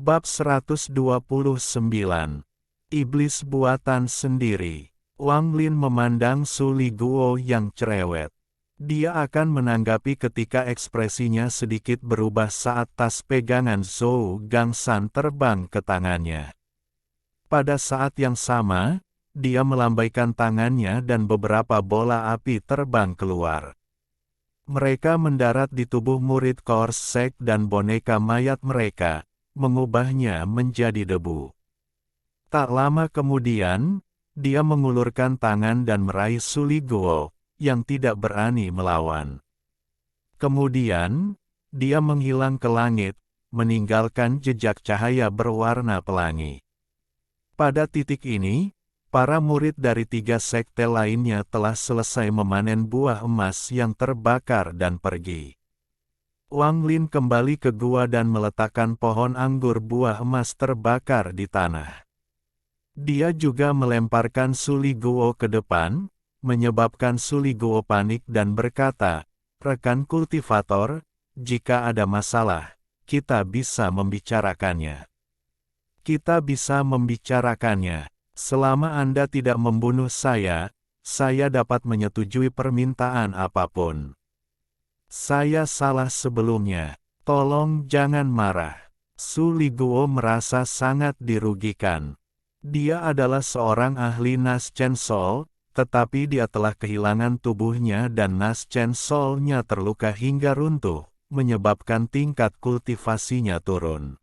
Bab 129. Iblis buatan sendiri. Wang Lin memandang Su Li Guo yang cerewet. Dia akan menanggapi ketika ekspresinya sedikit berubah saat tas pegangan Zhou Gangshan terbang ke tangannya. Pada saat yang sama, dia melambaikan tangannya dan beberapa bola api terbang keluar. Mereka mendarat di tubuh murid Korsek dan boneka mayat mereka, mengubahnya menjadi debu. Tak lama kemudian, dia mengulurkan tangan dan meraih Su Li Guo, yang tidak berani melawan. Kemudian, dia menghilang ke langit, meninggalkan jejak cahaya berwarna pelangi. Pada titik ini, para murid dari 3 sekte lainnya telah selesai memanen buah emas yang terbakar dan pergi. Wang Lin kembali ke gua dan meletakkan pohon anggur buah emas terbakar di tanah. Dia juga melemparkan Su Li Guo ke depan, menyebabkan Su Li Guo panik dan berkata, "Rekan kultivator, jika ada masalah, kita bisa membicarakannya. Kita bisa membicarakannya. Selama Anda tidak membunuh saya dapat menyetujui permintaan apapun. Saya salah sebelumnya. Tolong jangan marah." Su Li Guo merasa sangat dirugikan. Dia adalah seorang ahli Nas Chen Sol, tetapi dia telah kehilangan tubuhnya dan Nas Chen Sol-nya terluka hingga runtuh, menyebabkan tingkat kultivasinya turun.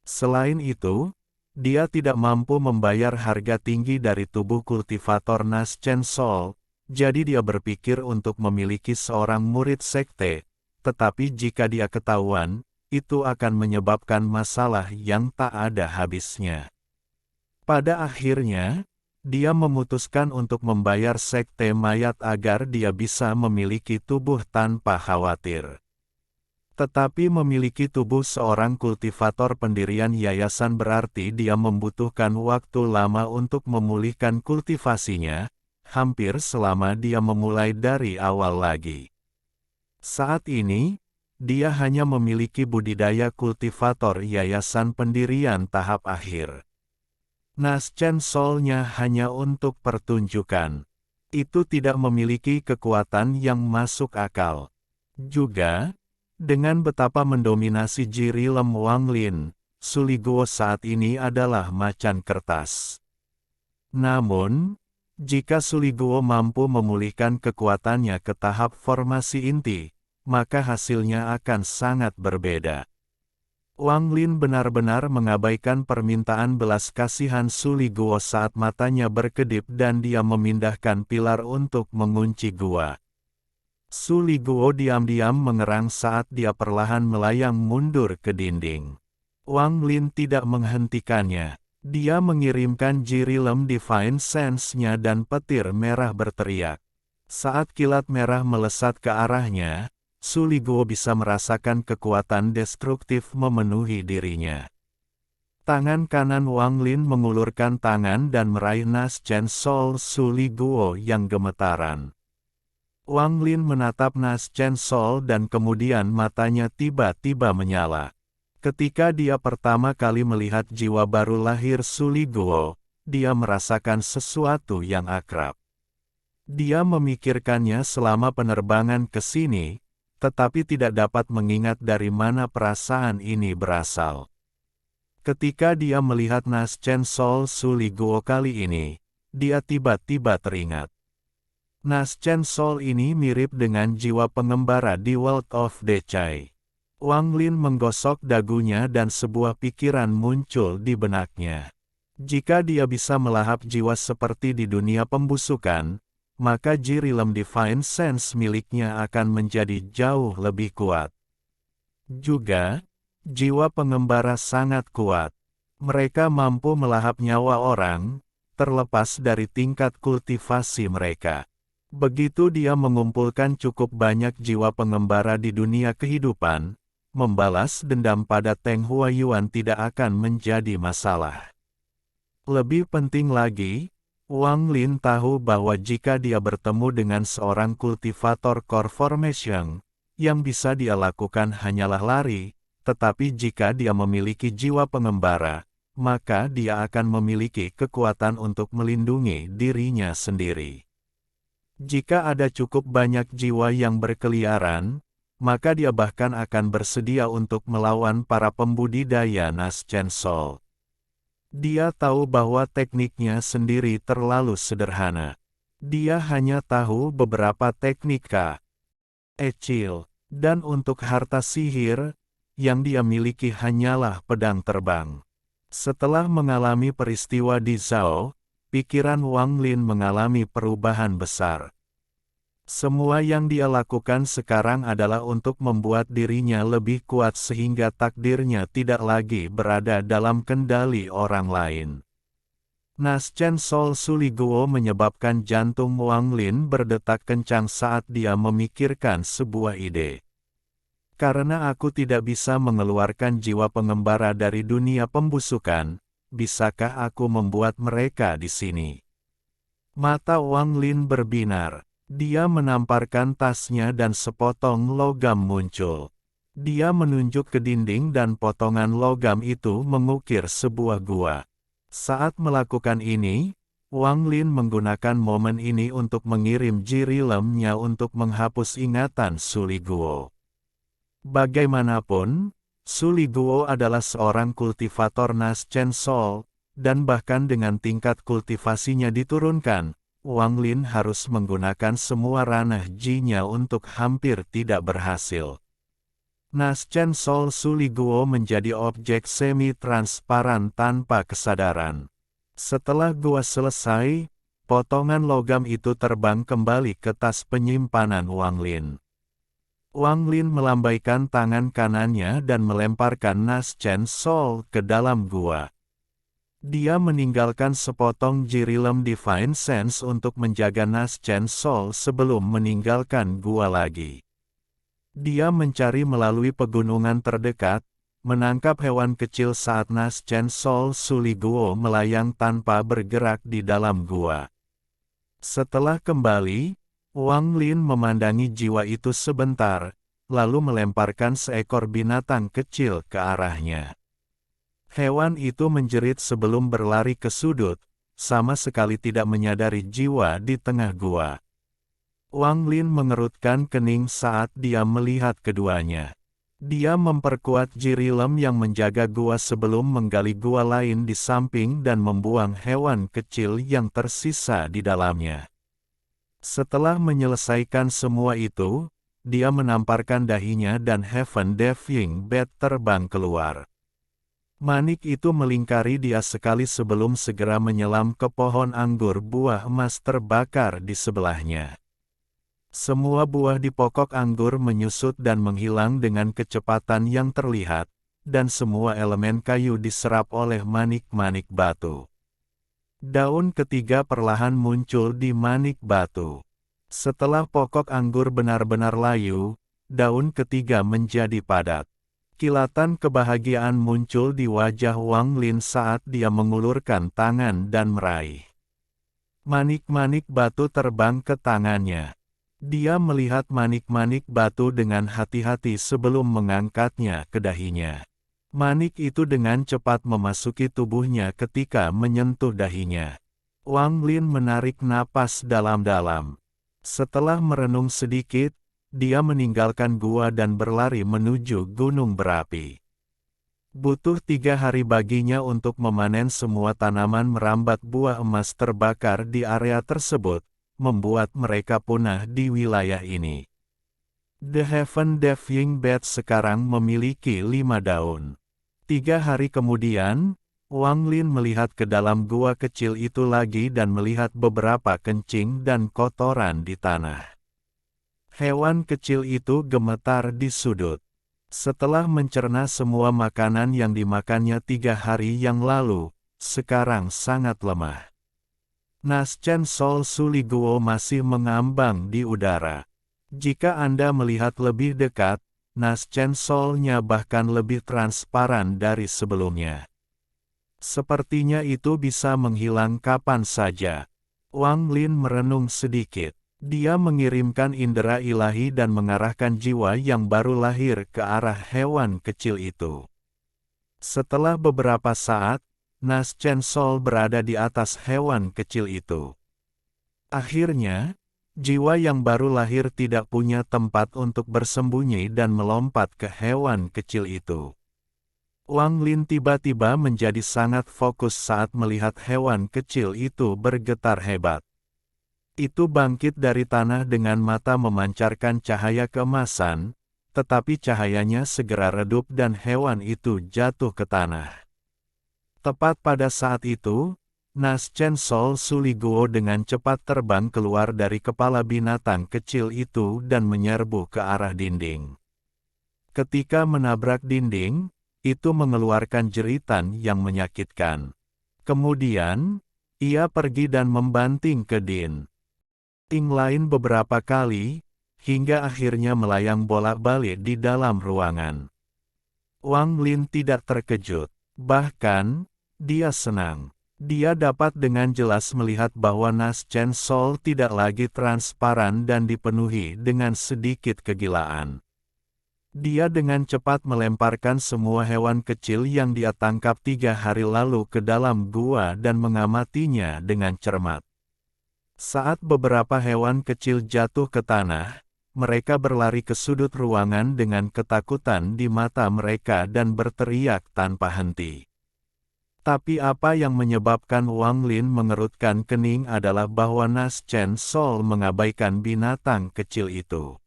Selain itu, dia tidak mampu membayar harga tinggi dari tubuh kultivator Nas Chen Sol, jadi dia berpikir untuk memiliki seorang murid sekte, tetapi jika dia ketahuan, itu akan menyebabkan masalah yang tak ada habisnya. Pada akhirnya, dia memutuskan untuk membayar sekte mayat agar dia bisa memiliki tubuh tanpa khawatir. Tetapi memiliki tubuh seorang kultivator pendirian yayasan berarti dia membutuhkan waktu lama untuk memulihkan kultivasinya, hampir selama dia memulai dari awal lagi. Saat ini, dia hanya memiliki budidaya kultivator yayasan pendirian tahap akhir. Nas Chen Sol-nya hanya untuk pertunjukan. Itu tidak memiliki kekuatan yang masuk akal. Juga, dengan betapa mendominasi Jiri Lem Wang Lin, Su Li Guo saat ini adalah macan kertas. Namun, jika Su Li Guo mampu memulihkan kekuatannya ke tahap formasi inti, maka hasilnya akan sangat berbeda. Wang Lin benar-benar mengabaikan permintaan belas kasihan Su Li Guo saat matanya berkedip dan dia memindahkan pilar untuk mengunci gua. Su Li Guo diam-diam mengerang saat dia perlahan melayang mundur ke dinding. Wang Lin tidak menghentikannya. Dia mengirimkan Jiri Lem Divine Sense-nya dan petir merah berteriak. Saat kilat merah melesat ke arahnya, Su Li Guo bisa merasakan kekuatan destruktif memenuhi dirinya. Tangan kanan Wang Lin mengulurkan tangan dan meraih Nas Chen Sol Su Li Guo yang gemetaran. Wang Lin menatap Nas Chen Sol dan kemudian matanya tiba-tiba menyala. Ketika dia pertama kali melihat jiwa baru lahir Su Li Guo, dia merasakan sesuatu yang akrab. Dia memikirkannya selama penerbangan ke sini, tetapi tidak dapat mengingat dari mana perasaan ini berasal. Ketika dia melihat Nas Chen Sol Su Li Guo kali ini, dia tiba-tiba teringat. Nas Chen Sol ini mirip dengan jiwa pengembara di World of Decay. Wang Lin menggosok dagunya dan sebuah pikiran muncul di benaknya. Jika dia bisa melahap jiwa seperti di dunia pembusukan, maka Jiri Lem Divine Sense miliknya akan menjadi jauh lebih kuat. Juga, jiwa pengembara sangat kuat. Mereka mampu melahap nyawa orang, terlepas dari tingkat kultivasi mereka. Begitu dia mengumpulkan cukup banyak jiwa pengembara di dunia kehidupan, membalas dendam pada Teng Huayuan tidak akan menjadi masalah. Lebih penting lagi, Wang Lin tahu bahwa jika dia bertemu dengan seorang kultivator core formation, yang bisa dia lakukan hanyalah lari, tetapi jika dia memiliki jiwa pengembara, maka dia akan memiliki kekuatan untuk melindungi dirinya sendiri. Jika ada cukup banyak jiwa yang berkeliaran, maka dia bahkan akan bersedia untuk melawan para pembudidaya Naschensoul. Dia tahu bahwa tekniknya sendiri terlalu sederhana. Dia hanya tahu beberapa teknik kecil, dan untuk harta sihir, yang dia miliki hanyalah pedang terbang. Setelah mengalami peristiwa di Zhao, pikiran Wang Lin mengalami perubahan besar. Semua yang dia lakukan sekarang adalah untuk membuat dirinya lebih kuat sehingga takdirnya tidak lagi berada dalam kendali orang lain. Naschensoul Suliguo menyebabkan jantung Wang Lin berdetak kencang saat dia memikirkan sebuah ide. Karena aku tidak bisa mengeluarkan jiwa pengembara dari dunia pembusukan, bisakah aku membuat mereka di sini? Mata Wang Lin berbinar. Dia menamparkan tasnya dan sepotong logam muncul. Dia menunjuk ke dinding dan potongan logam itu mengukir sebuah gua. Saat melakukan ini, Wang Lin menggunakan momen ini untuk mengirim jirilemnya untuk menghapus ingatan Suliguo. Bagaimanapun, Suliguo adalah seorang kultivator Naschensoul, dan bahkan dengan tingkat kultivasinya diturunkan, Wang Lin harus menggunakan semua ranah ji-nya untuk hampir tidak berhasil. Naschensoul Suliguo menjadi objek semi-transparan tanpa kesadaran. Setelah gua selesai, potongan logam itu terbang kembali ke tas penyimpanan Wang Lin. Wang Lin melambaikan tangan kanannya dan melemparkan Naschensoul ke dalam gua. Dia meninggalkan sepotong jirilem Divine Sense untuk menjaga Naschensoul sebelum meninggalkan gua lagi. Dia mencari melalui pegunungan terdekat, menangkap hewan kecil saat Naschensoul Suliguo melayang tanpa bergerak di dalam gua. Setelah kembali, Wang Lin memandangi jiwa itu sebentar, lalu melemparkan seekor binatang kecil ke arahnya. Hewan itu menjerit sebelum berlari ke sudut, sama sekali tidak menyadari jiwa di tengah gua. Wang Lin mengerutkan kening saat dia melihat keduanya. Dia memperkuat jirilem yang menjaga gua sebelum menggali gua lain di samping dan membuang hewan kecil yang tersisa di dalamnya. Setelah menyelesaikan semua itu, dia menamparkan dahinya dan Heaven Diving Bat terbang keluar. Manik itu melingkari dia sekali sebelum segera menyelam ke pohon anggur buah emas terbakar di sebelahnya. Semua buah di pokok anggur menyusut dan menghilang dengan kecepatan yang terlihat, dan semua elemen kayu diserap oleh manik-manik batu. Daun ketiga perlahan muncul di manik batu. Setelah pokok anggur benar-benar layu, daun ketiga menjadi padat. Kilatan kebahagiaan muncul di wajah Wang Lin saat dia mengulurkan tangan dan meraih. Manik-manik batu terbang ke tangannya. Dia melihat manik-manik batu dengan hati-hati sebelum mengangkatnya ke dahinya. Manik itu dengan cepat memasuki tubuhnya ketika menyentuh dahinya. Wang Lin menarik napas dalam-dalam. Setelah merenung sedikit, dia meninggalkan gua dan berlari menuju gunung berapi. Butuh 3 hari baginya untuk memanen semua tanaman merambat buah emas terbakar di area tersebut, membuat mereka punah di wilayah ini. The Heaven Diving Bat sekarang memiliki 5 daun. 3 hari kemudian, Wang Lin melihat ke dalam gua kecil itu lagi dan melihat beberapa kencing dan kotoran di tanah. Hewan kecil itu gemetar di sudut. Setelah mencerna semua makanan yang dimakannya 3 hari yang lalu, sekarang sangat lemah. Naschensoul Suliguo masih mengambang di udara. Jika Anda melihat lebih dekat, Naschensoul-nya bahkan lebih transparan dari sebelumnya. Sepertinya itu bisa menghilang kapan saja. Wang Lin merenung sedikit. Dia mengirimkan indera ilahi dan mengarahkan jiwa yang baru lahir ke arah hewan kecil itu. Setelah beberapa saat, Nas Chen Sol berada di atas hewan kecil itu. Akhirnya, jiwa yang baru lahir tidak punya tempat untuk bersembunyi dan melompat ke hewan kecil itu. Wang Lin tiba-tiba menjadi sangat fokus saat melihat hewan kecil itu bergetar hebat. Itu bangkit dari tanah dengan mata memancarkan cahaya keemasan, tetapi cahayanya segera redup dan hewan itu jatuh ke tanah. Tepat pada saat itu, Nas Chen Sol Suli Guo dengan cepat terbang keluar dari kepala binatang kecil itu dan menyerbu ke arah dinding. Ketika menabrak dinding, itu mengeluarkan jeritan yang menyakitkan. Kemudian, ia pergi dan membanting ke dinding lain beberapa kali, hingga akhirnya melayang bolak-balik di dalam ruangan. Wang Lin tidak terkejut, bahkan, dia senang. Dia dapat dengan jelas melihat bahwa Nas Chen Sol tidak lagi transparan dan dipenuhi dengan sedikit kegilaan. Dia dengan cepat melemparkan semua hewan kecil yang dia tangkap 3 hari lalu ke dalam gua dan mengamatinya dengan cermat. Saat beberapa hewan kecil jatuh ke tanah, mereka berlari ke sudut ruangan dengan ketakutan di mata mereka dan berteriak tanpa henti. Tapi apa yang menyebabkan Wang Lin mengerutkan kening adalah bahwa Nas Chen Sol mengabaikan binatang kecil itu.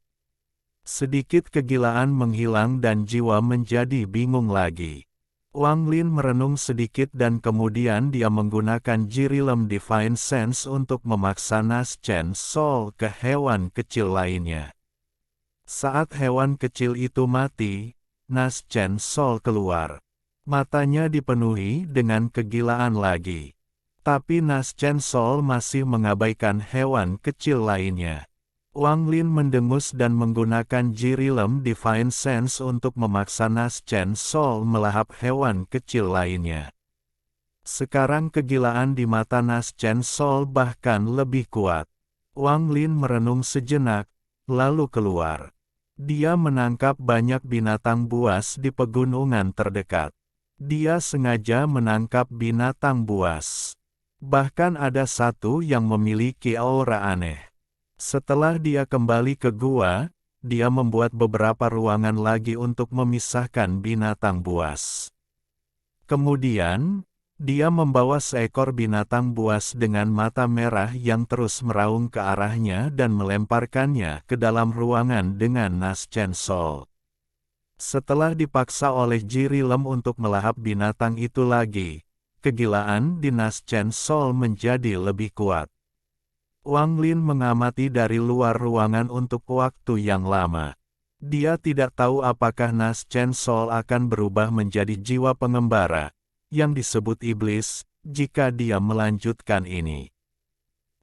Sedikit kegilaan menghilang dan jiwa menjadi bingung lagi. Wang Lin merenung sedikit dan kemudian dia menggunakan Jirilem Divine Sense untuk memaksa Nas Chen Sol ke hewan kecil lainnya. Saat hewan kecil itu mati, Nas Chen Sol keluar. Matanya dipenuhi dengan kegilaan lagi. Tapi Nas Chen Sol masih mengabaikan hewan kecil lainnya. Wang Lin mendengus dan menggunakan Jirilem Divine Sense untuk memaksa Nas Chen Sol melahap hewan kecil lainnya. Sekarang kegilaan di mata Nas Chen Sol bahkan lebih kuat. Wang Lin merenung sejenak, lalu keluar. Dia menangkap banyak binatang buas di pegunungan terdekat. Dia sengaja menangkap binatang buas. Bahkan ada satu yang memiliki aura aneh. Setelah dia kembali ke gua, dia membuat beberapa ruangan lagi untuk memisahkan binatang buas. Kemudian, dia membawa seekor binatang buas dengan mata merah yang terus meraung ke arahnya dan melemparkannya ke dalam ruangan dengan Nas Chen Sol. Setelah dipaksa oleh Jirilem untuk melahap binatang itu lagi, kegilaan di Nas Chen Sol menjadi lebih kuat. Wang Lin mengamati dari luar ruangan untuk waktu yang lama. Dia tidak tahu apakah Nas Chen Sol akan berubah menjadi jiwa pengembara, yang disebut iblis, jika dia melanjutkan ini.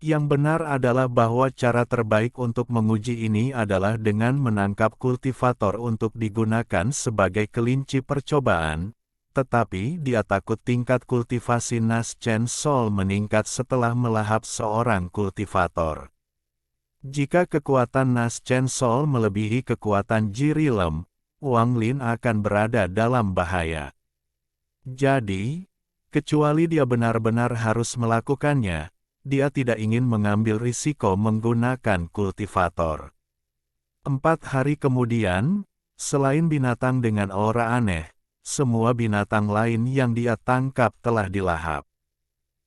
Yang benar adalah bahwa cara terbaik untuk menguji ini adalah dengan menangkap kultivator untuk digunakan sebagai kelinci percobaan, tetapi dia takut tingkat kultivasi Nas Chen Sol meningkat setelah melahap seorang kultivator. Jika kekuatan Nas Chen Sol melebihi kekuatan Jirilem, Wang Lin akan berada dalam bahaya. Jadi, kecuali dia benar-benar harus melakukannya, dia tidak ingin mengambil risiko menggunakan kultivator. 4 hari kemudian, selain binatang dengan aura aneh, semua binatang lain yang dia tangkap telah dilahap.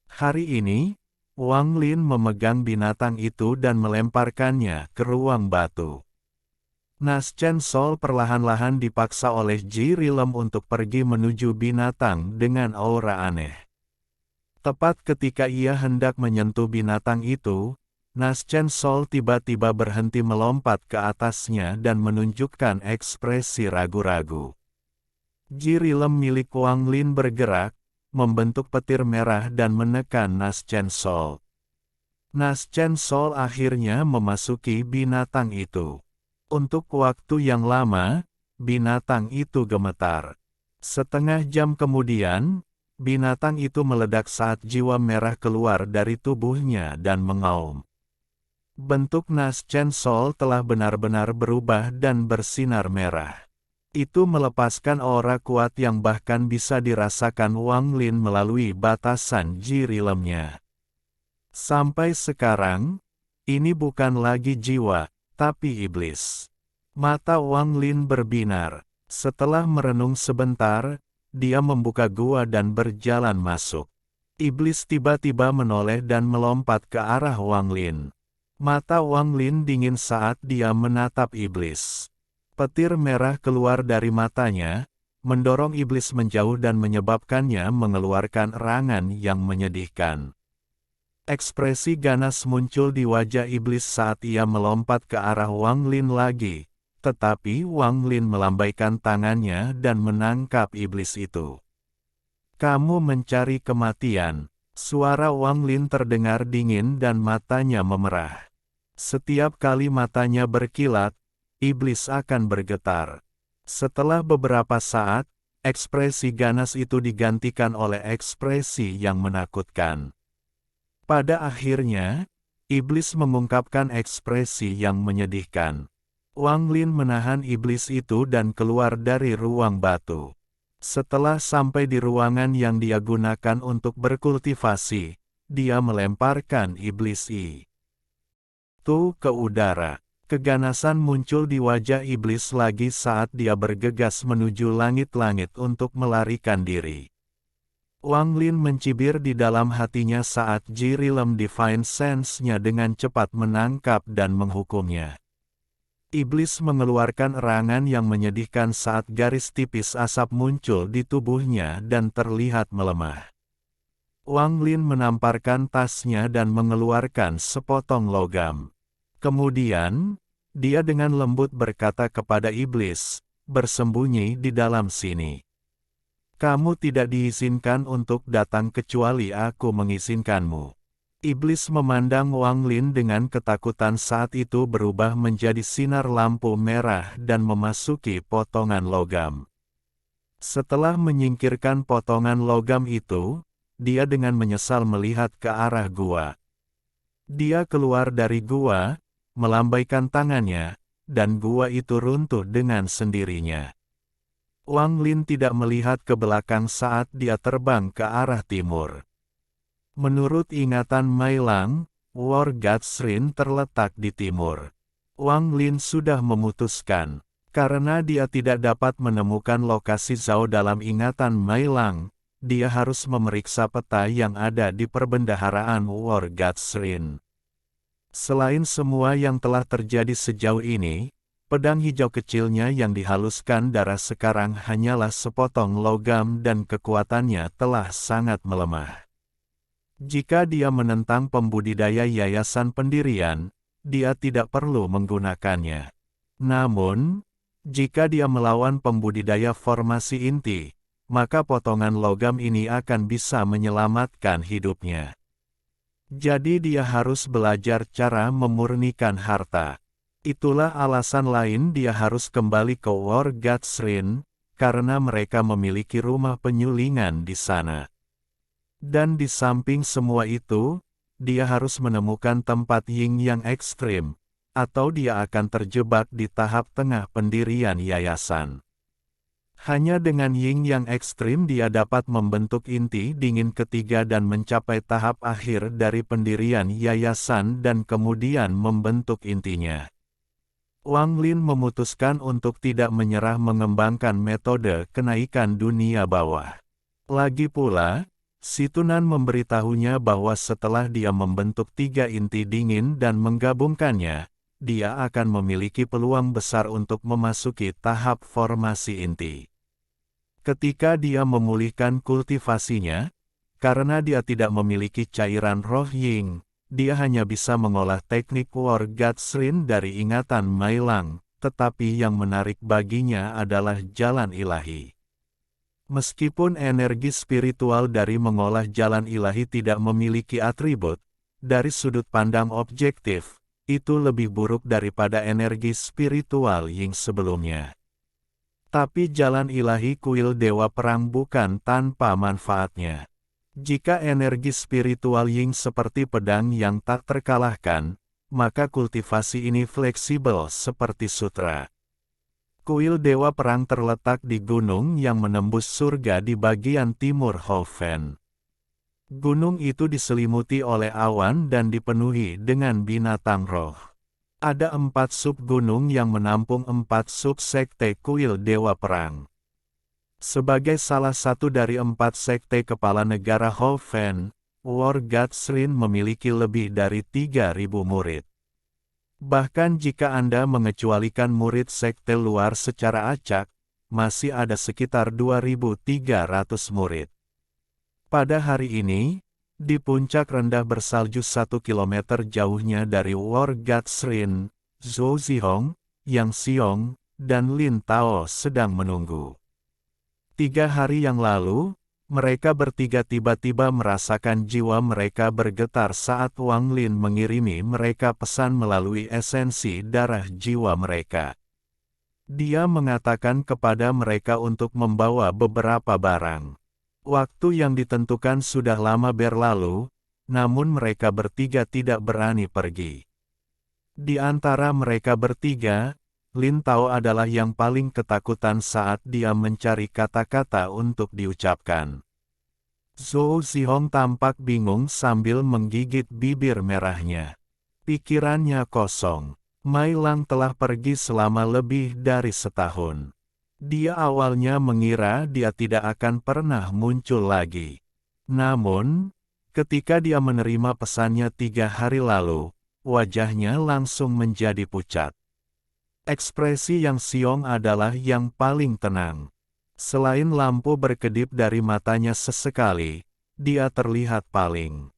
Hari ini, Wang Lin memegang binatang itu dan melemparkannya ke ruang batu. Nas Chen Sol perlahan-lahan dipaksa oleh Jirilem untuk pergi menuju binatang dengan aura aneh. Tepat ketika ia hendak menyentuh binatang itu, Nas Chen Sol tiba-tiba berhenti melompat ke atasnya dan menunjukkan ekspresi ragu-ragu. Jirilem milik Wang Lin bergerak, membentuk petir merah dan menekan Nas Chen Sol. Nas Chen Sol akhirnya memasuki binatang itu. Untuk waktu yang lama, binatang itu gemetar. Setengah jam kemudian, binatang itu meledak saat jiwa merah keluar dari tubuhnya dan mengaum. Bentuk Nas Chen Sol telah benar-benar berubah dan bersinar merah. Itu melepaskan aura kuat yang bahkan bisa dirasakan Wang Lin melalui batasan ji rilemnya. Sampai sekarang, ini bukan lagi jiwa, tapi iblis. Mata Wang Lin berbinar. Setelah merenung sebentar, dia membuka gua dan berjalan masuk. Iblis tiba-tiba menoleh dan melompat ke arah Wang Lin. Mata Wang Lin dingin saat dia menatap iblis. Petir merah keluar dari matanya, mendorong iblis menjauh dan menyebabkannya mengeluarkan erangan yang menyedihkan. Ekspresi ganas muncul di wajah iblis saat ia melompat ke arah Wang Lin lagi, tetapi Wang Lin melambaikan tangannya dan menangkap iblis itu. "Kamu mencari kematian." Suara Wang Lin terdengar dingin dan matanya memerah. Setiap kali matanya berkilat, iblis akan bergetar. Setelah beberapa saat, ekspresi ganas itu digantikan oleh ekspresi yang menakutkan. Pada akhirnya, iblis mengungkapkan ekspresi yang menyedihkan. Wang Lin menahan iblis itu dan keluar dari ruang batu. Setelah sampai di ruangan yang dia gunakan untuk berkultivasi, dia melemparkan iblis itu ke udara. Keganasan muncul di wajah iblis lagi saat dia bergegas menuju langit-langit untuk melarikan diri. Wang Lin mencibir di dalam hatinya saat ji rilem Divine Sense-nya dengan cepat menangkap dan menghukumnya. Iblis mengeluarkan erangan yang menyedihkan saat garis tipis asap muncul di tubuhnya dan terlihat melemah. Wang Lin menamparkan tasnya dan mengeluarkan sepotong logam. Kemudian, dia dengan lembut berkata kepada iblis, "Bersembunyi di dalam sini. Kamu tidak diizinkan untuk datang kecuali aku mengizinkanmu." Iblis memandang Wang Lin dengan ketakutan saat itu berubah menjadi sinar lampu merah dan memasuki potongan logam. Setelah menyingkirkan potongan logam itu, dia dengan menyesal melihat ke arah gua. Dia keluar dari gua, melambaikan tangannya, dan gua itu runtuh dengan sendirinya. Wang Lin tidak melihat ke belakang saat dia terbang ke arah timur. Menurut ingatan Mai Lang, War God Shrine terletak di timur. Wang Lin sudah memutuskan, karena dia tidak dapat menemukan lokasi Zhao dalam ingatan Mai Lang, dia harus memeriksa peta yang ada di perbendaharaan War God Shrine. Selain semua yang telah terjadi sejauh ini, pedang hijau kecilnya yang dihaluskan darah sekarang hanyalah sepotong logam dan kekuatannya telah sangat melemah. Jika dia menentang pembudidaya yayasan pendirian, dia tidak perlu menggunakannya. Namun, jika dia melawan pembudidaya formasi inti, maka potongan logam ini akan bisa menyelamatkan hidupnya. Jadi dia harus belajar cara memurnikan harta. Itulah alasan lain dia harus kembali ke War God Shrine, karena mereka memiliki rumah penyulingan di sana. Dan di samping semua itu, dia harus menemukan tempat yin yang ekstrim, atau dia akan terjebak di tahap tengah pendirian yayasan. Hanya dengan yin yang ekstrim dia dapat membentuk inti dingin ketiga dan mencapai tahap akhir dari pendirian yayasan dan kemudian membentuk intinya. Wang Lin memutuskan untuk tidak menyerah mengembangkan metode kenaikan dunia bawah. Lagi pula, si Tunan memberitahunya bahwa setelah dia membentuk 3 inti dingin dan menggabungkannya, dia akan memiliki peluang besar untuk memasuki tahap formasi inti. Ketika dia memulihkan kultivasinya, karena dia tidak memiliki cairan roh Ying, dia hanya bisa mengolah teknik War God Shrine dari ingatan Mai Lang, tetapi yang menarik baginya adalah jalan ilahi. Meskipun energi spiritual dari mengolah jalan ilahi tidak memiliki atribut, dari sudut pandang objektif, itu lebih buruk daripada energi spiritual Ying sebelumnya. Tapi jalan ilahi kuil Dewa Perang bukan tanpa manfaatnya. Jika energi spiritual Ying seperti pedang yang tak terkalahkan, maka kultivasi ini fleksibel seperti sutra. Kuil Dewa Perang terletak di gunung yang menembus surga di bagian timur Hoven. Gunung itu diselimuti oleh awan dan dipenuhi dengan binatang roh. Ada 4 subgunung yang menampung 4 subsekte Kuil Dewa Perang. Sebagai salah satu dari 4 sekte kepala negara Hoven, Wargatsrin memiliki lebih dari 3.000 murid. Bahkan jika Anda mengecualikan murid sekte luar secara acak, masih ada sekitar 2.300 murid. Pada hari ini, di puncak rendah bersalju 1 km jauhnya dari Wargatsrin, Zhou Zihong, Yang Xiong, dan Lin Tao sedang menunggu. 3 hari yang lalu, mereka bertiga tiba-tiba merasakan jiwa mereka bergetar saat Wang Lin mengirimi mereka pesan melalui esensi darah jiwa mereka. Dia mengatakan kepada mereka untuk membawa beberapa barang. Waktu yang ditentukan sudah lama berlalu, namun mereka bertiga tidak berani pergi. Di antara mereka bertiga, Lin Tao adalah yang paling ketakutan saat dia mencari kata-kata untuk diucapkan. Zhou Zihong tampak bingung sambil menggigit bibir merahnya. Pikirannya kosong. Mai Lang telah pergi selama lebih dari setahun. Dia awalnya mengira dia tidak akan pernah muncul lagi. Namun, ketika dia menerima pesannya 3 hari lalu, wajahnya langsung menjadi pucat. Ekspresi Yang Xiong adalah yang paling tenang. Selain lampu berkedip dari matanya sesekali, dia terlihat paling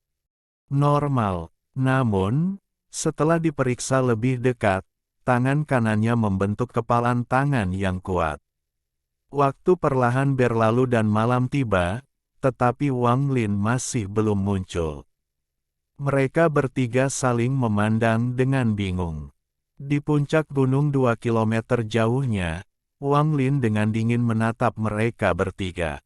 normal. Namun, setelah diperiksa lebih dekat, tangan kanannya membentuk kepalan tangan yang kuat. Waktu perlahan berlalu dan malam tiba, tetapi Wang Lin masih belum muncul. Mereka bertiga saling memandang dengan bingung. Di puncak gunung 2 km jauhnya, Wang Lin dengan dingin menatap mereka bertiga.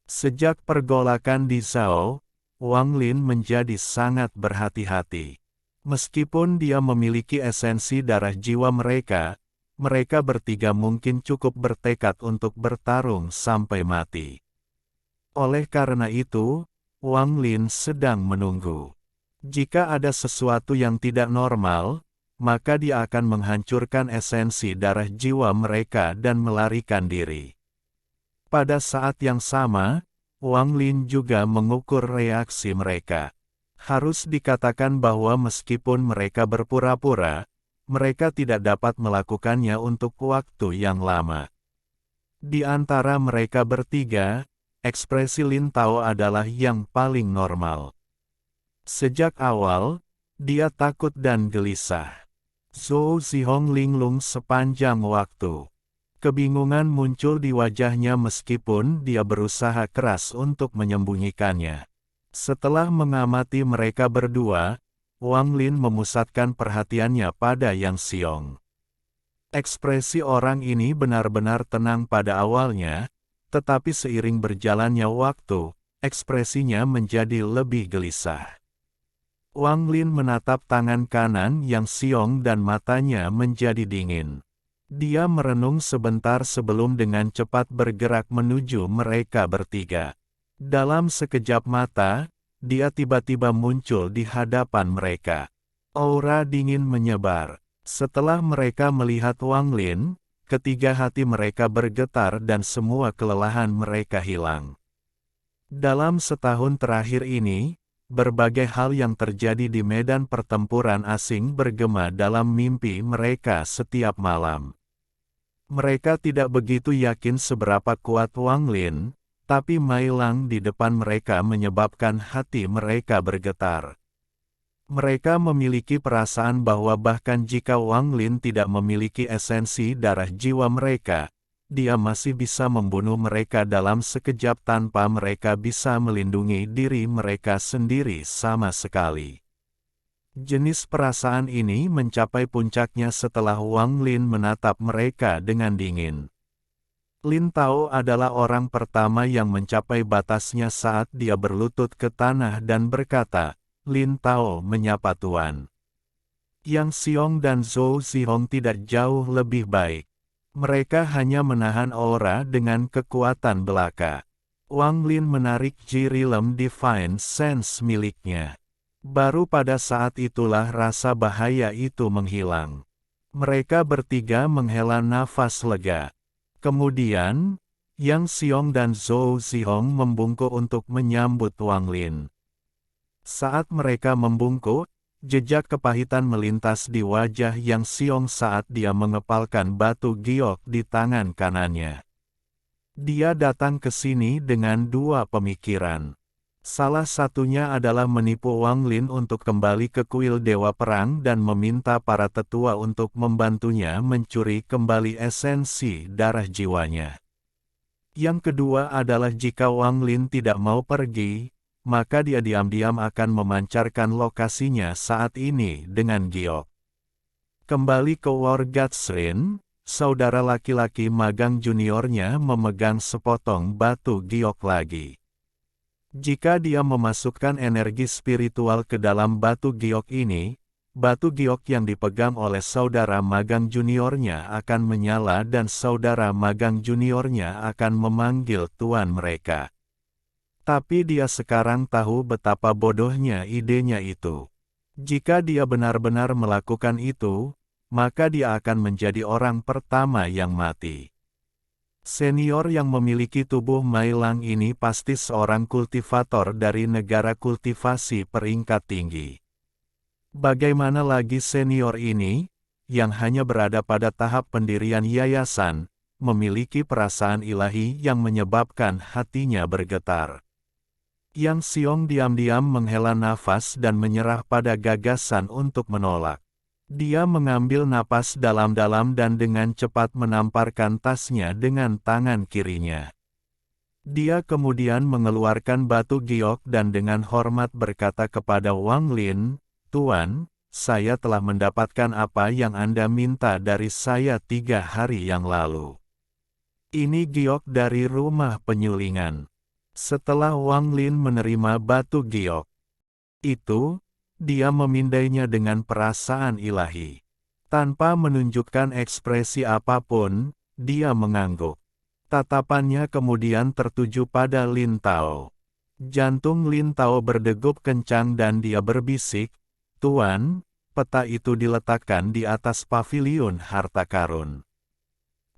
Sejak pergolakan di Zhao, Wang Lin menjadi sangat berhati-hati. Meskipun dia memiliki esensi darah jiwa mereka bertiga mungkin cukup bertekad untuk bertarung sampai mati. Oleh karena itu, Wang Lin sedang menunggu. Jika ada sesuatu yang tidak normal, maka dia akan menghancurkan esensi darah jiwa mereka dan melarikan diri. Pada saat yang sama, Wang Lin juga mengukur reaksi mereka. Harus dikatakan bahwa meskipun mereka berpura-pura, mereka tidak dapat melakukannya untuk waktu yang lama. Di antara mereka bertiga, ekspresi Lin Tao adalah yang paling normal. Sejak awal, dia takut dan gelisah. Zhou Zihong linglung sepanjang waktu. Kebingungan muncul di wajahnya meskipun dia berusaha keras untuk menyembunyikannya. Setelah mengamati mereka berdua, Wang Lin memusatkan perhatiannya pada Yang Xiong. Ekspresi orang ini benar-benar tenang pada awalnya, tetapi seiring berjalannya waktu, ekspresinya menjadi lebih gelisah. Wang Lin menatap tangan kanan Yang Xiong dan matanya menjadi dingin. Dia merenung sebentar sebelum dengan cepat bergerak menuju mereka bertiga. Dalam sekejap mata, dia tiba-tiba muncul di hadapan mereka. Aura dingin menyebar. Setelah mereka melihat Wang Lin, ketiga hati mereka bergetar dan semua kelelahan mereka hilang. Dalam setahun terakhir ini, berbagai hal yang terjadi di medan pertempuran asing bergema dalam mimpi mereka setiap malam. Mereka tidak begitu yakin seberapa kuat Wang Lin, tapi Mai Lang di depan mereka menyebabkan hati mereka bergetar. Mereka memiliki perasaan bahwa bahkan jika Wang Lin tidak memiliki esensi darah jiwa mereka, dia masih bisa membunuh mereka dalam sekejap tanpa mereka bisa melindungi diri mereka sendiri sama sekali. Jenis perasaan ini mencapai puncaknya setelah Wang Lin menatap mereka dengan dingin. Lin Tao adalah orang pertama yang mencapai batasnya saat dia berlutut ke tanah dan berkata, "Lin Tao menyapa Tuan." Yang Xiong dan Zhou Zihong tidak jauh lebih baik. Mereka hanya menahan aura dengan kekuatan belaka. Wang Lin menarik Jirilem Divine Sense miliknya. Baru pada saat itulah rasa bahaya itu menghilang. Mereka bertiga menghela nafas lega. Kemudian, Yang Xiong dan Zhou Zihong membungkuk untuk menyambut Wang Lin. Saat mereka membungkuk, jejak kepahitan melintas di wajah Yang Xiong saat dia mengepalkan batu giok di tangan kanannya. Dia datang ke sini dengan dua pemikiran. Salah satunya adalah menipu Wang Lin untuk kembali ke kuil Dewa Perang dan meminta para tetua untuk membantunya mencuri kembali esensi darah jiwanya. Yang kedua adalah jika Wang Lin tidak mau pergi, maka dia diam-diam akan memancarkan lokasinya saat ini dengan giok. Kembali ke War Gods Rin, saudara laki-laki magang juniornya memegang sepotong batu giok lagi. Jika dia memasukkan energi spiritual ke dalam batu giok ini, batu giok yang dipegang oleh saudara magang juniornya akan menyala dan saudara magang juniornya akan memanggil tuan mereka. Tapi dia sekarang tahu betapa bodohnya idenya itu. Jika dia benar-benar melakukan itu, maka dia akan menjadi orang pertama yang mati. Senior yang memiliki tubuh Mailang ini pasti seorang kultivator dari negara kultivasi peringkat tinggi. Bagaimana lagi senior ini, yang hanya berada pada tahap pendirian yayasan, memiliki perasaan ilahi yang menyebabkan hatinya bergetar. Yang Xiong diam-diam menghela nafas dan menyerah pada gagasan untuk menolak. Dia mengambil napas dalam-dalam dan dengan cepat menamparkan tasnya dengan tangan kirinya. Dia kemudian mengeluarkan batu giok dan dengan hormat berkata kepada Wang Lin, "Tuan, saya telah mendapatkan apa yang Anda minta dari saya 3 hari yang lalu. Ini giok dari rumah penyulingan." Setelah Wang Lin menerima batu giok itu, dia memindainya dengan perasaan ilahi. Tanpa menunjukkan ekspresi apapun, dia mengangguk. Tatapannya kemudian tertuju pada Lin Tao. Jantung Lin Tao berdegup kencang dan dia berbisik, "Tuan, peta itu diletakkan di atas paviliun harta karun.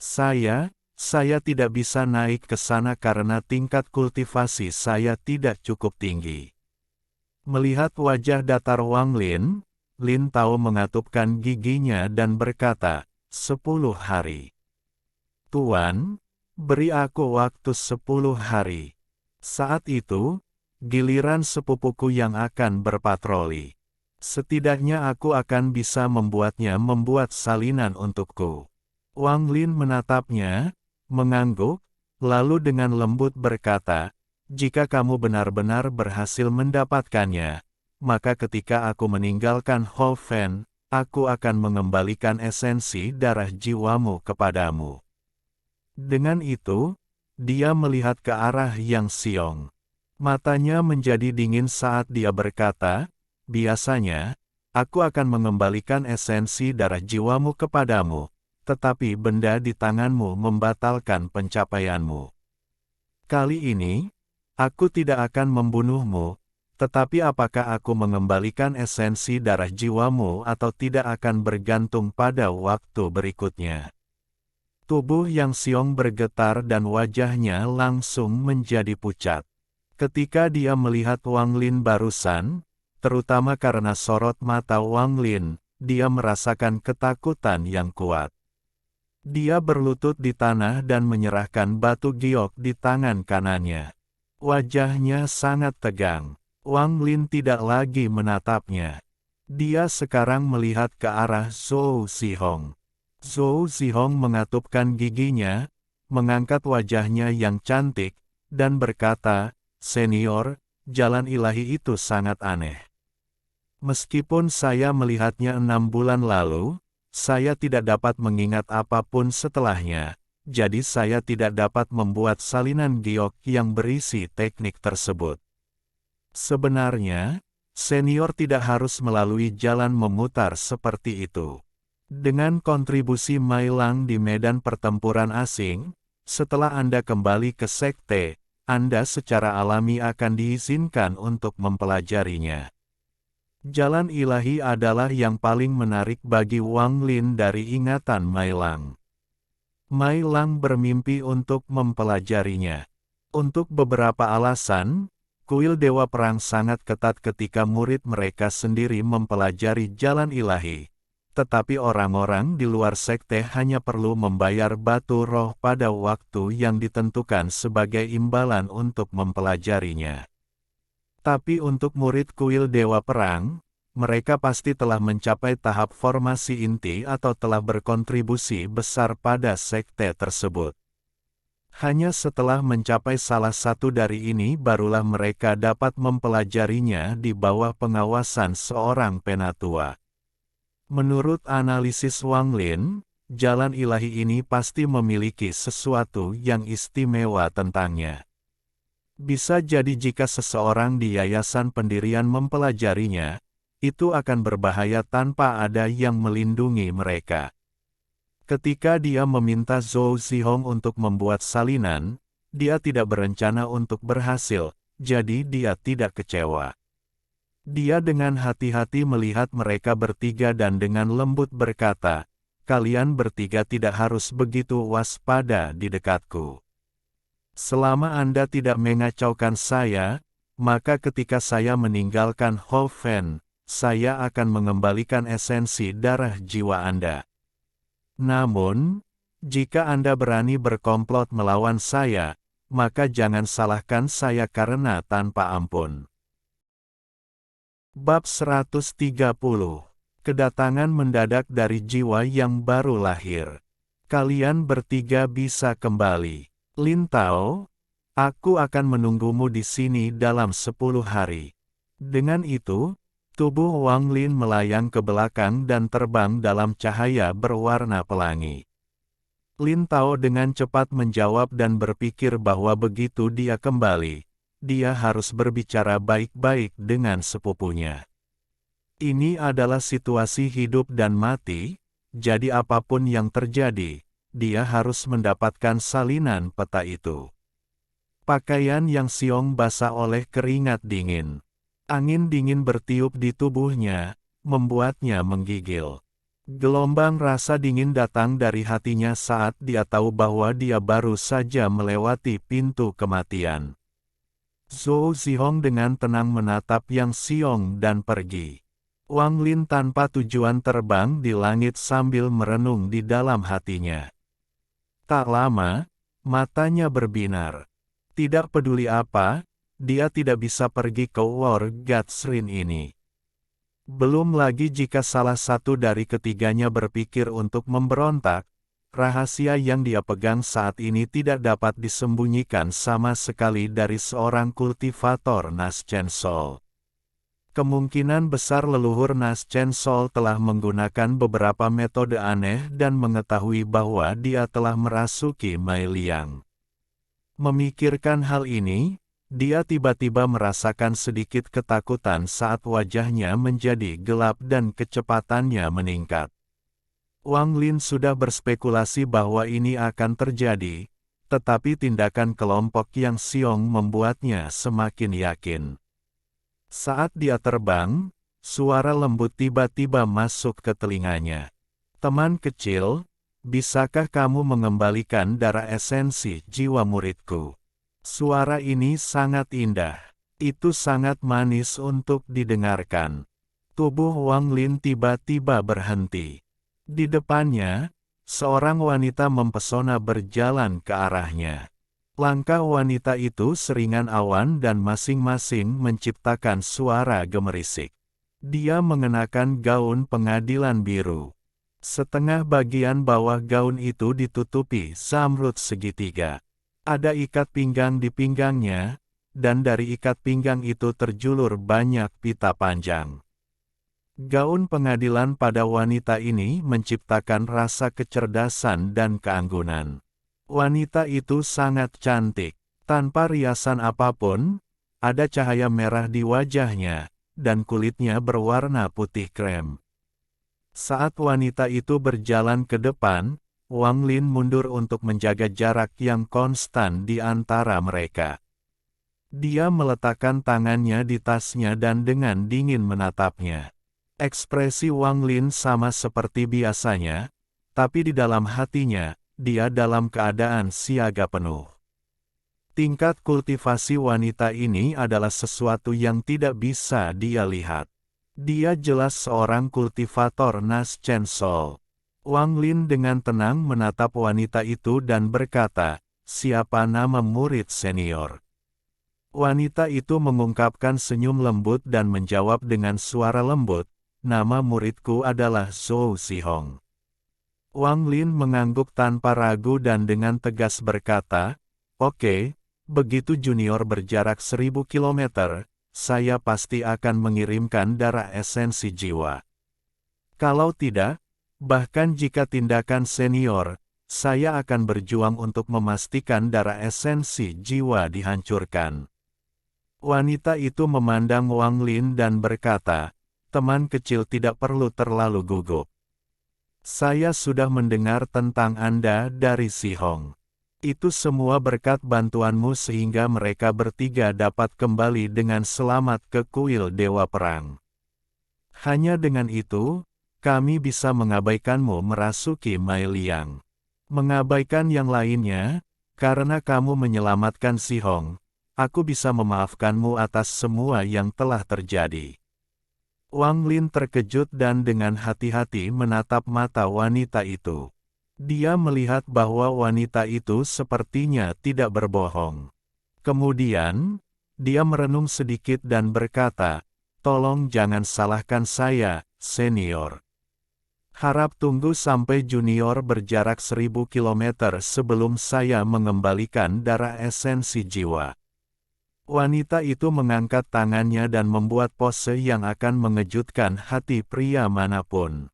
Saya tidak bisa naik ke sana karena tingkat kultivasi saya tidak cukup tinggi." Melihat wajah datar Wang Lin, Lin Tao mengatupkan giginya dan berkata, 10 hari. "Tuan, beri aku waktu 10 hari. Saat itu, giliran sepupuku yang akan berpatroli. Setidaknya aku akan bisa membuatnya membuat salinan untukku." Wang Lin menatapnya, mengangguk, lalu dengan lembut berkata, "Jika kamu benar-benar berhasil mendapatkannya, maka ketika aku meninggalkan Hoven, aku akan mengembalikan esensi darah jiwamu kepadamu." Dengan itu, dia melihat ke arah Yang Xiong. Matanya menjadi dingin saat dia berkata, "Biasanya, aku akan mengembalikan esensi darah jiwamu kepadamu, tetapi benda di tanganmu membatalkan pencapaianmu. Kali ini, aku tidak akan membunuhmu, tetapi apakah aku mengembalikan esensi darah jiwamu atau tidak akan bergantung pada waktu berikutnya." Tubuh Yang Xiong bergetar dan wajahnya langsung menjadi pucat. Ketika dia melihat Wang Lin barusan, terutama karena sorot mata Wang Lin, dia merasakan ketakutan yang kuat. Dia berlutut di tanah dan menyerahkan batu giok di tangan kanannya. Wajahnya sangat tegang. Wang Lin tidak lagi menatapnya. Dia sekarang melihat ke arah Zhou Zihong. Zhou Zihong mengatupkan giginya, mengangkat wajahnya yang cantik, dan berkata, "Senior, jalan ilahi itu sangat aneh. Meskipun saya melihatnya 6 bulan lalu, saya tidak dapat mengingat apapun setelahnya, jadi saya tidak dapat membuat salinan giok yang berisi teknik tersebut. Sebenarnya, Senior tidak harus melalui jalan memutar seperti itu. Dengan kontribusi Mai Lang di medan pertempuran asing, setelah Anda kembali ke sekte, Anda secara alami akan diizinkan untuk mempelajarinya. Jalan ilahi adalah yang paling menarik bagi Wang Lin dari ingatan Mai Lang. Mai Lang bermimpi untuk mempelajarinya. Untuk beberapa alasan, kuil Dewa Perang sangat ketat ketika murid mereka sendiri mempelajari jalan ilahi. Tetapi orang-orang di luar sekte hanya perlu membayar batu roh pada waktu yang ditentukan sebagai imbalan untuk mempelajarinya. Tapi untuk murid kuil Dewa Perang, mereka pasti telah mencapai tahap formasi inti atau telah berkontribusi besar pada sekte tersebut. Hanya setelah mencapai salah satu dari ini barulah mereka dapat mempelajarinya di bawah pengawasan seorang penatua. Menurut analisis Wang Lin, jalan ilahi ini pasti memiliki sesuatu yang istimewa tentangnya. Bisa jadi jika seseorang di yayasan pendirian mempelajarinya, itu akan berbahaya tanpa ada yang melindungi mereka. Ketika dia meminta Zhou Zihong untuk membuat salinan, dia tidak berencana untuk berhasil, jadi dia tidak kecewa. Dia dengan hati-hati melihat mereka bertiga dan dengan lembut berkata, "Kalian bertiga tidak harus begitu waspada di dekatku. Selama Anda tidak mengacaukan saya, maka ketika saya meninggalkan Ho Fen, saya akan mengembalikan esensi darah jiwa Anda. Namun, jika Anda berani berkomplot melawan saya, maka jangan salahkan saya karena tanpa ampun." Bab 130. Kedatangan mendadak dari jiwa yang baru lahir. Kalian bertiga bisa kembali. Lin Tao, aku akan menunggumu di sini dalam 10 hari. Dengan itu, tubuh Wang Lin melayang ke belakang dan terbang dalam cahaya berwarna pelangi. Lin Tao dengan cepat menjawab dan berpikir bahwa begitu dia kembali, dia harus berbicara baik-baik dengan sepupunya. Ini adalah situasi hidup dan mati, jadi apapun yang terjadi, dia harus mendapatkan salinan peta itu. Pakaian yang siong basah oleh keringat dingin. Angin dingin bertiup di tubuhnya, membuatnya menggigil. Gelombang rasa dingin datang dari hatinya saat dia tahu bahwa dia baru saja melewati pintu kematian. Zhou Zihong dengan tenang menatap Yang Xiong dan pergi. Wang Lin tanpa tujuan terbang di langit sambil merenung di dalam hatinya. Tak lama, matanya berbinar. Tidak peduli apa, dia tidak bisa pergi ke War Gatsrin ini. Belum lagi jika salah satu dari ketiganya berpikir untuk memberontak, rahasia yang dia pegang saat ini tidak dapat disembunyikan sama sekali dari seorang kultivator Nas Chen Sol. Kemungkinan besar leluhur Nas Chen Sol telah menggunakan beberapa metode aneh dan mengetahui bahwa dia telah merasuki Mai Liang. Memikirkan hal ini, dia tiba-tiba merasakan sedikit ketakutan saat wajahnya menjadi gelap dan kecepatannya meningkat. Wang Lin sudah berspekulasi bahwa ini akan terjadi, tetapi tindakan kelompok Yang Xiong membuatnya semakin yakin. Saat dia terbang, suara lembut tiba-tiba masuk ke telinganya. "Teman kecil, bisakah kamu mengembalikan darah esensi jiwa muridku?" Suara ini sangat indah. Itu sangat manis untuk didengarkan. Tubuh Wang Lin tiba-tiba berhenti. Di depannya, seorang wanita mempesona berjalan ke arahnya. Langkah wanita itu seringan awan dan masing-masing menciptakan suara gemerisik. Dia mengenakan gaun pengadilan biru. Setengah bagian bawah gaun itu ditutupi zamrud segitiga. Ada ikat pinggang di pinggangnya, dan dari ikat pinggang itu terjulur banyak pita panjang. Gaun pengadilan pada wanita ini menciptakan rasa kecerdasan dan keanggunan. Wanita itu sangat cantik. Tanpa riasan apapun, ada cahaya merah di wajahnya, dan kulitnya berwarna putih krem. Saat wanita itu berjalan ke depan, Wang Lin mundur untuk menjaga jarak yang konstan di antara mereka. Dia meletakkan tangannya di tasnya dan dengan dingin menatapnya. Ekspresi Wang Lin sama seperti biasanya, tapi di dalam hatinya, dia dalam keadaan siaga penuh. Tingkat kultivasi wanita ini adalah sesuatu yang tidak bisa dia lihat. Dia jelas seorang kultivator Nas Chen Sol. Wang Lin dengan tenang menatap wanita itu dan berkata, "Siapa nama murid senior?" Wanita itu mengungkapkan senyum lembut dan menjawab dengan suara lembut, "Nama muridku adalah Zhou Zihong." Wang Lin mengangguk tanpa ragu dan dengan tegas berkata, "Oke, begitu junior berjarak 1000 kilometer, saya pasti akan mengirimkan darah esensi jiwa. Kalau tidak, bahkan jika tindakan senior, saya akan berjuang untuk memastikan darah esensi jiwa dihancurkan." Wanita itu memandang Wang Lin dan berkata, "Teman kecil tidak perlu terlalu gugup. Saya sudah mendengar tentang Anda dari Zihong. Itu semua berkat bantuanmu sehingga mereka bertiga dapat kembali dengan selamat ke kuil Dewa Perang. Hanya dengan itu, kami bisa mengabaikanmu merasuki Mai Liang. Mengabaikan yang lainnya, karena kamu menyelamatkan Zihong. Aku bisa memaafkanmu atas semua yang telah terjadi." Wang Lin terkejut dan dengan hati-hati menatap mata wanita itu. Dia melihat bahwa wanita itu sepertinya tidak berbohong. Kemudian, dia merenung sedikit dan berkata, "Tolong jangan salahkan saya, senior. Harap tunggu sampai junior berjarak 1000 kilometer sebelum saya mengembalikan darah esensi jiwa." Wanita itu mengangkat tangannya dan membuat pose yang akan mengejutkan hati pria manapun.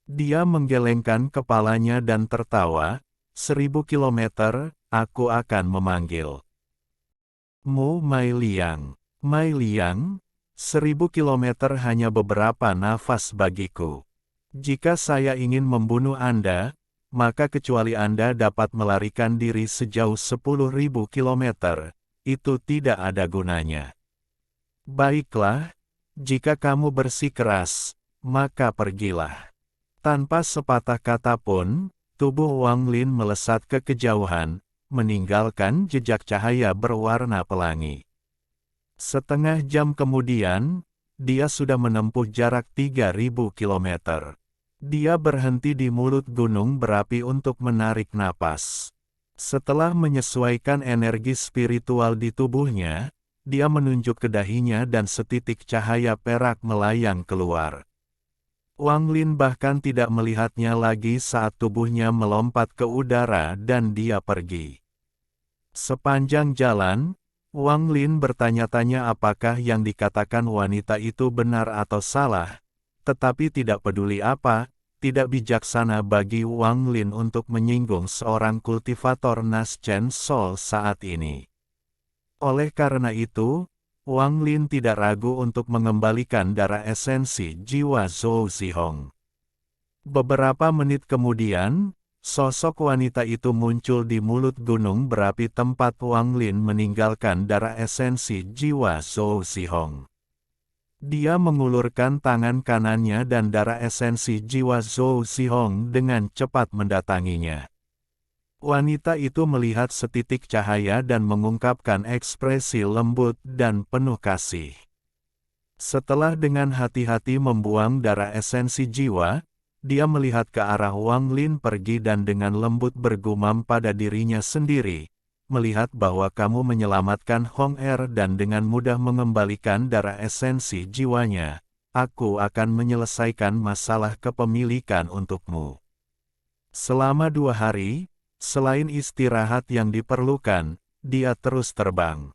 Dia menggelengkan kepalanya dan tertawa, 1000 kilometer, aku akan memanggil Mu Mai Liang. Mai Liang, 1000 kilometer hanya beberapa nafas bagiku. Jika saya ingin membunuh Anda, maka kecuali Anda dapat melarikan diri sejauh 10.000 kilometer, itu tidak ada gunanya. Baiklah, jika kamu bersikeras, maka pergilah. Tanpa sepatah kata pun, tubuh Wang Lin melesat ke kejauhan, meninggalkan jejak cahaya berwarna pelangi. Setengah jam kemudian, dia sudah menempuh jarak 3000 kilometer. Dia berhenti di mulut gunung berapi untuk menarik napas. Setelah menyesuaikan energi spiritual di tubuhnya, dia menunjuk ke dahinya dan setitik cahaya perak melayang keluar. Wang Lin bahkan tidak melihatnya lagi saat tubuhnya melompat ke udara dan dia pergi. Sepanjang jalan, Wang Lin bertanya-tanya apakah yang dikatakan wanita itu benar atau salah, tetapi tidak peduli apa, tidak bijaksana bagi Wang Lin untuk menyinggung seorang kultivator Nas Chen Sol saat ini. Oleh karena itu, Wang Lin tidak ragu untuk mengembalikan darah esensi jiwa Zhou Zihong. Beberapa menit kemudian, sosok wanita itu muncul di mulut gunung berapi tempat Wang Lin meninggalkan darah esensi jiwa Zhou Zihong. Dia mengulurkan tangan kanannya dan darah esensi jiwa Zhou Zihong dengan cepat mendatanginya. Wanita itu melihat setitik cahaya dan mengungkapkan ekspresi lembut dan penuh kasih. Setelah dengan hati-hati membuang darah esensi jiwa, dia melihat ke arah Wang Lin pergi dan dengan lembut bergumam pada dirinya sendiri, "Melihat bahwa kamu menyelamatkan Hong Er dan dengan mudah mengembalikan darah esensi jiwanya, aku akan menyelesaikan masalah kepemilikan untukmu." Selama 2 hari, selain istirahat yang diperlukan, dia terus terbang.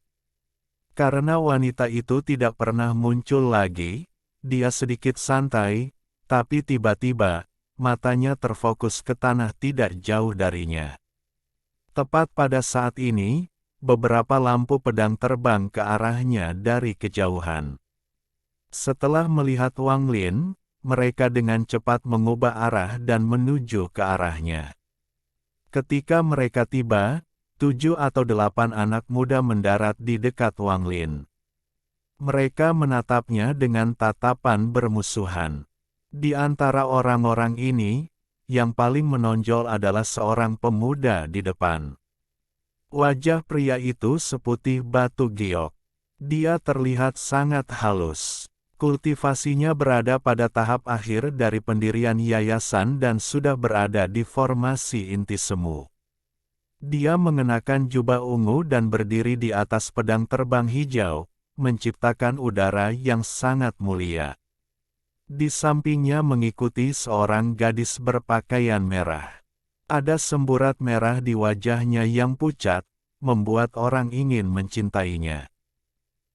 Karena wanita itu tidak pernah muncul lagi, dia sedikit santai, tapi tiba-tiba, matanya terfokus ke tanah tidak jauh darinya. Tepat pada saat ini, beberapa lampu pedang terbang ke arahnya dari kejauhan. Setelah melihat Wang Lin, mereka dengan cepat mengubah arah dan menuju ke arahnya. Ketika mereka tiba, 7 atau 8 anak muda mendarat di dekat Wang Lin. Mereka menatapnya dengan tatapan bermusuhan. Di antara orang-orang ini, yang paling menonjol adalah seorang pemuda di depan. Wajah pria itu seputih batu giok. Dia terlihat sangat halus. Kultivasinya berada pada tahap akhir dari pendirian yayasan dan sudah berada di formasi inti semu. Dia mengenakan jubah ungu dan berdiri di atas pedang terbang hijau, menciptakan udara yang sangat mulia. Di sampingnya mengikuti seorang gadis berpakaian merah. Ada semburat merah di wajahnya yang pucat, membuat orang ingin mencintainya.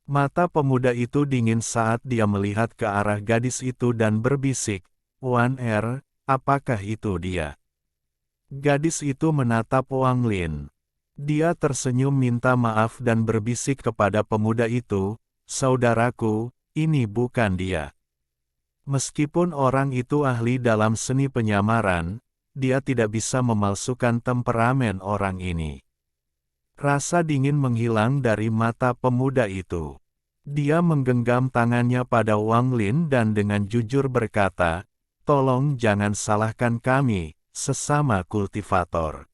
Mata pemuda itu dingin saat dia melihat ke arah gadis itu dan berbisik, "Wan Er, apakah itu dia?" Gadis itu menatap Wang Lin. Dia tersenyum minta maaf dan berbisik kepada pemuda itu, "Saudaraku, ini bukan dia." Meskipun orang itu ahli dalam seni penyamaran, dia tidak bisa memalsukan temperamen orang ini. Rasa dingin menghilang dari mata pemuda itu. Dia menggenggam tangannya pada Wang Lin dan dengan jujur berkata, "Tolong jangan salahkan kami, sesama kultivator.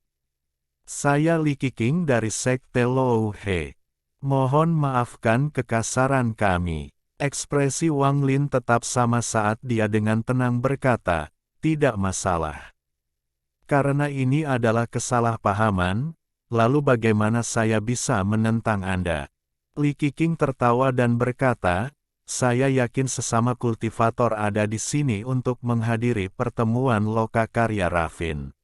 Saya Li Qiqing dari Sekte Lou He. Mohon maafkan kekasaran kami." Ekspresi Wang Lin tetap sama saat dia dengan tenang berkata, "Tidak masalah. Karena ini adalah kesalahpahaman, lalu bagaimana saya bisa menentang Anda?" Li Qiqing tertawa dan berkata, "Saya yakin sesama kultivator ada di sini untuk menghadiri pertemuan Lokakarya Raffin.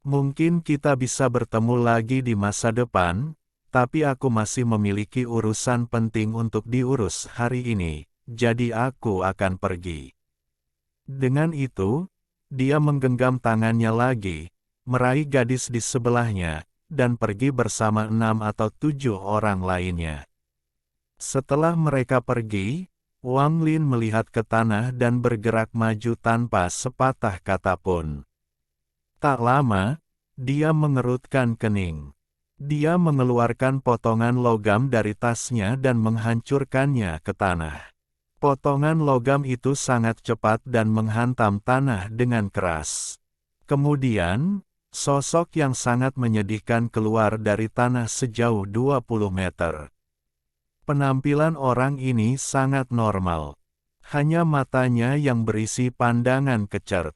Mungkin kita bisa bertemu lagi di masa depan, tapi aku masih memiliki urusan penting untuk diurus hari ini, jadi aku akan pergi." Dengan itu, dia menggenggam tangannya lagi, meraih gadis di sebelahnya, dan pergi bersama 6 atau 7 orang lainnya. Setelah mereka pergi, Wang Lin melihat ke tanah dan bergerak maju tanpa sepatah kata pun. Tak lama, dia mengerutkan kening. Dia mengeluarkan potongan logam dari tasnya dan menghancurkannya ke tanah. Potongan logam itu sangat cepat dan menghantam tanah dengan keras. Kemudian, sosok yang sangat menyedihkan keluar dari tanah sejauh 20 meter. Penampilan orang ini sangat normal. Hanya matanya yang berisi pandangan kecer.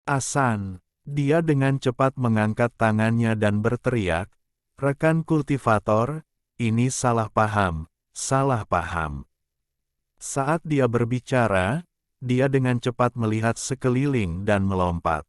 "Asan!" Dia dengan cepat mengangkat tangannya dan berteriak, "Rekan kultivator, ini salah paham, salah paham." Saat dia berbicara, dia dengan cepat melihat sekeliling dan melompat.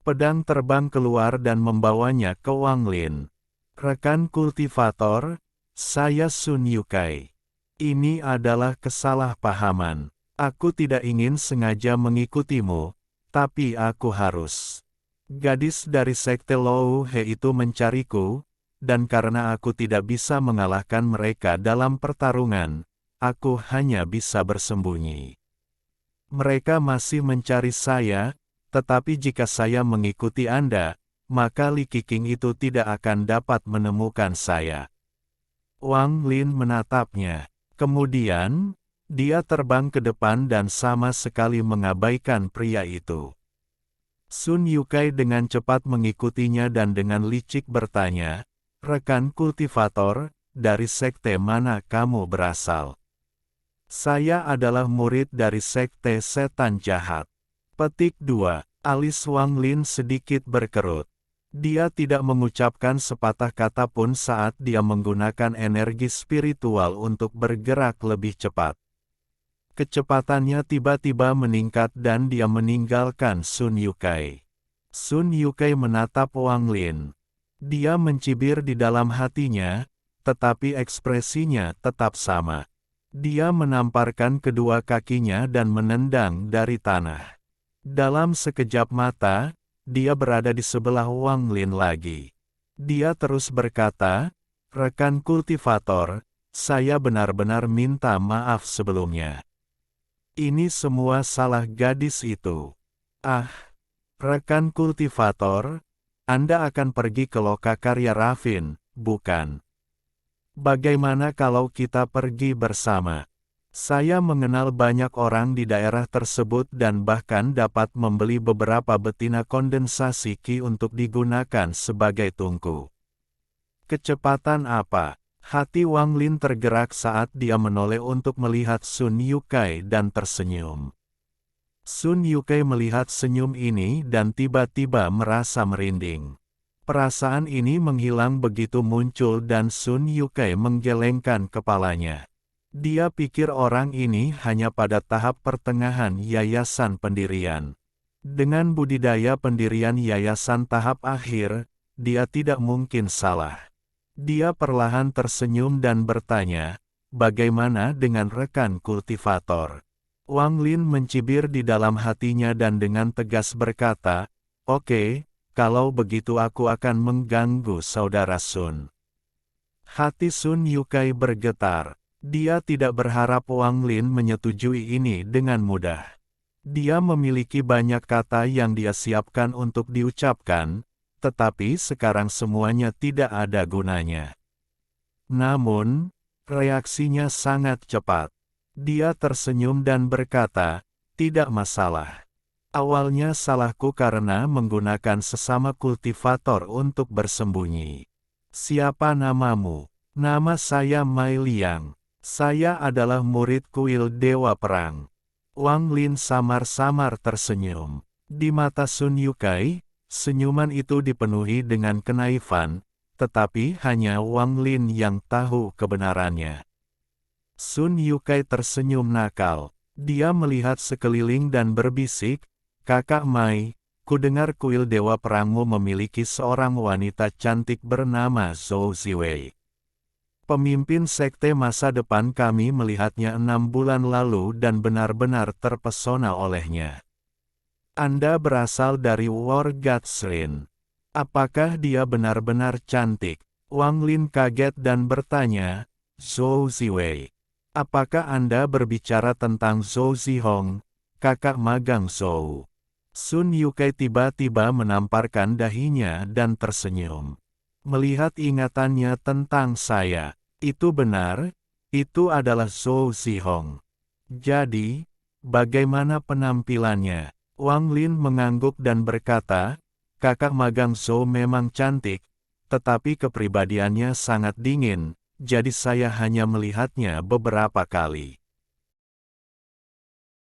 Pedang terbang keluar dan membawanya ke Wang Lin. "Rekan kultivator, saya Sun Yukai. Ini adalah kesalahpahaman. Aku tidak ingin sengaja mengikutimu, tapi aku harus. Gadis dari Sekte Lou He itu mencariku, dan karena aku tidak bisa mengalahkan mereka dalam pertarungan, aku hanya bisa bersembunyi. Mereka masih mencari saya, tetapi jika saya mengikuti Anda, maka Li Qiqing itu tidak akan dapat menemukan saya." Wang Lin menatapnya. Kemudian, dia terbang ke depan dan sama sekali mengabaikan pria itu. Sun Yukai dengan cepat mengikutinya dan dengan licik bertanya, "Rekan kultivator, dari sekte mana kamu berasal?" "Saya adalah murid dari Sekte Setan Jahat." Petik 2. Alis Wang Lin sedikit berkerut. Dia tidak mengucapkan sepatah kata pun saat dia menggunakan energi spiritual untuk bergerak lebih cepat. Kecepatannya tiba-tiba meningkat dan dia meninggalkan Sun Yukai. Sun Yukai menatap Wang Lin. Dia mencibir di dalam hatinya, tetapi ekspresinya tetap sama. Dia menamparkan kedua kakinya dan menendang dari tanah. Dalam sekejap mata, dia berada di sebelah Wang Lin lagi. Dia terus berkata, "Rekan kultivator, saya benar-benar minta maaf sebelumnya. Ini semua salah gadis itu. Ah, rekan kultivator, Anda akan pergi ke Lokakarya Raffin, bukan? Bagaimana kalau kita pergi bersama? Saya mengenal banyak orang di daerah tersebut dan bahkan dapat membeli beberapa betina kondensasi Qi untuk digunakan sebagai tungku. Kecepatan apa? Hati Wang Lin tergerak saat dia menoleh untuk melihat Sun Yukai dan tersenyum. Sun Yukai melihat senyum ini dan tiba-tiba merasa merinding. Perasaan ini menghilang begitu muncul dan Sun Yukai menggelengkan kepalanya. Dia pikir orang ini hanya pada tahap pertengahan yayasan pendirian. Dengan budidaya pendirian yayasan tahap akhir, dia tidak mungkin salah. Dia perlahan tersenyum dan bertanya, bagaimana dengan rekan kultivator? Wang Lin mencibir di dalam hatinya dan dengan tegas berkata, "Oke, kalau begitu aku akan mengganggu saudara Sun." Hati Sun Yukai bergetar. Dia tidak berharap Wang Lin menyetujui ini dengan mudah. Dia memiliki banyak kata yang dia siapkan untuk diucapkan, tetapi sekarang semuanya tidak ada gunanya. Namun, reaksinya sangat cepat. Dia tersenyum dan berkata, "Tidak masalah. Awalnya salahku karena menggunakan sesama kultivator untuk bersembunyi. Siapa namamu?" "Nama saya Mai Liang. Saya adalah murid kuil Dewa Perang." Wang Lin samar-samar tersenyum. Di mata Sun Yukai, senyuman itu dipenuhi dengan kenaifan, tetapi hanya Wang Lin yang tahu kebenarannya. Sun Yukai tersenyum nakal. Dia melihat sekeliling dan berbisik, "Kakak Mai, kudengar kuil Dewa Perangmu memiliki seorang wanita cantik bernama Zhou Ziwei. Pemimpin sekte masa depan kami melihatnya 6 bulan lalu dan benar-benar terpesona olehnya. Anda berasal dari Wargatslin. Apakah dia benar-benar cantik?" Wang Lin kaget dan bertanya, "Zhou Ziwei. Apakah Anda berbicara tentang Zhou Zihong, kakak magang Zhou?" Sun Yukai tiba-tiba menamparkan dahinya dan tersenyum. "Melihat ingatannya tentang saya, itu benar, itu adalah Zhou Zihong. Jadi, bagaimana penampilannya?" Wang Lin mengangguk dan berkata, "Kakak magang Zhou memang cantik, tetapi kepribadiannya sangat dingin, jadi saya hanya melihatnya beberapa kali.